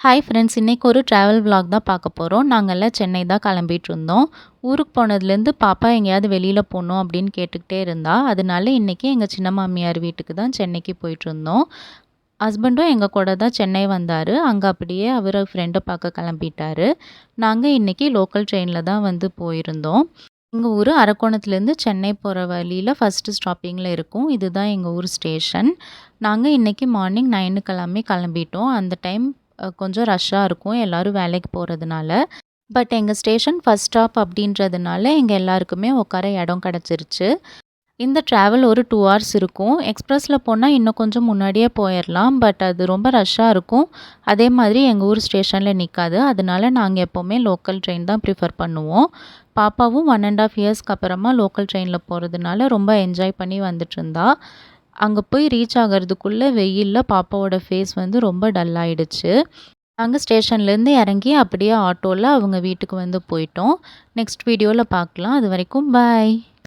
Hi friends, இன்றைக்கி ஒரு travel vlog தான் பார்க்க போகிறோம். நாங்கள்லாம் சென்னை தான் கிளம்பிட்டு இருந்தோம். ஊருக்கு போனதுலேருந்து பாப்பா எங்கேயாவது வெளியில் போகணும் அப்படின்னு கேட்டுக்கிட்டே இருந்தா. அதனால இன்றைக்கி எங்கள் சின்ன மாமியார் வீட்டுக்கு தான் சென்னைக்கு போயிட்டுருந்தோம். ஹஸ்பண்டும் எங்கள் கூட தான் சென்னை வந்தார். அங்கே அப்படியே அவர் ஃப்ரெண்டை பார்க்க கிளம்பிட்டாரு. நாங்கள் இன்றைக்கி லோக்கல் ட்ரெயினில் தான் வந்து போயிருந்தோம். எங்கள் ஊர் அரக்கோணத்துலேருந்து சென்னை போகிற வழியில் ஃபஸ்ட்டு ஸ்டாப்பிங்கில் இருக்கும். இதுதான் எங்கள் ஊர் ஸ்டேஷன். நாங்கள் இன்றைக்கி மார்னிங் 9 கிளம்பிட்டோம். அந்த டைம் கொஞ்சம் ரஷ்ஷாக இருக்கும் எல்லோரும் வேலைக்கு போகிறதுனால. பட் எங்கள் ஸ்டேஷன் ஃபஸ்ட் ஸ்டாப் அப்படின்றதுனால எங்கள் எல்லாருக்குமே உட்கார இடம் கிடச்சிருச்சு. இந்த ட்ராவல் ஒரு 2 ஹவர்ஸ் இருக்கும். எக்ஸ்ப்ரெஸில் போனால் இன்னும் கொஞ்சம் முன்னாடியே போயிடலாம். பட் அது ரொம்ப ரஷ்ஷாக இருக்கும். அதே மாதிரி எங்கள் ஊர் ஸ்டேஷனில் நிற்காது. அதனால நாங்கள் எப்போவுமே லோக்கல் ட்ரெயின் தான் ப்ரிஃபர் பண்ணுவோம். பாப்பாவும் 1.5 இயர்ஸ்க்கு அப்புறமா லோக்கல் ட்ரெயினில் போகிறதுனால ரொம்ப என்ஜாய் பண்ணி வந்துட்டுருந்தா. அங்கே போய் ரீச் ஆகிறதுக்குள்ளே வெயிலில் பாப்பாவோட ஃபேஸ் வந்து ரொம்ப டல் ஆகிடுச்சு. நாங்கள் ஸ்டேஷன்லேருந்து இறங்கி அப்படியே ஆட்டோவில் அவங்க வீட்டுக்கு வந்து போயிட்டோம். நெக்ஸ்ட் வீடியோவில் பார்க்கலாம். அது வரைக்கும் பாய்.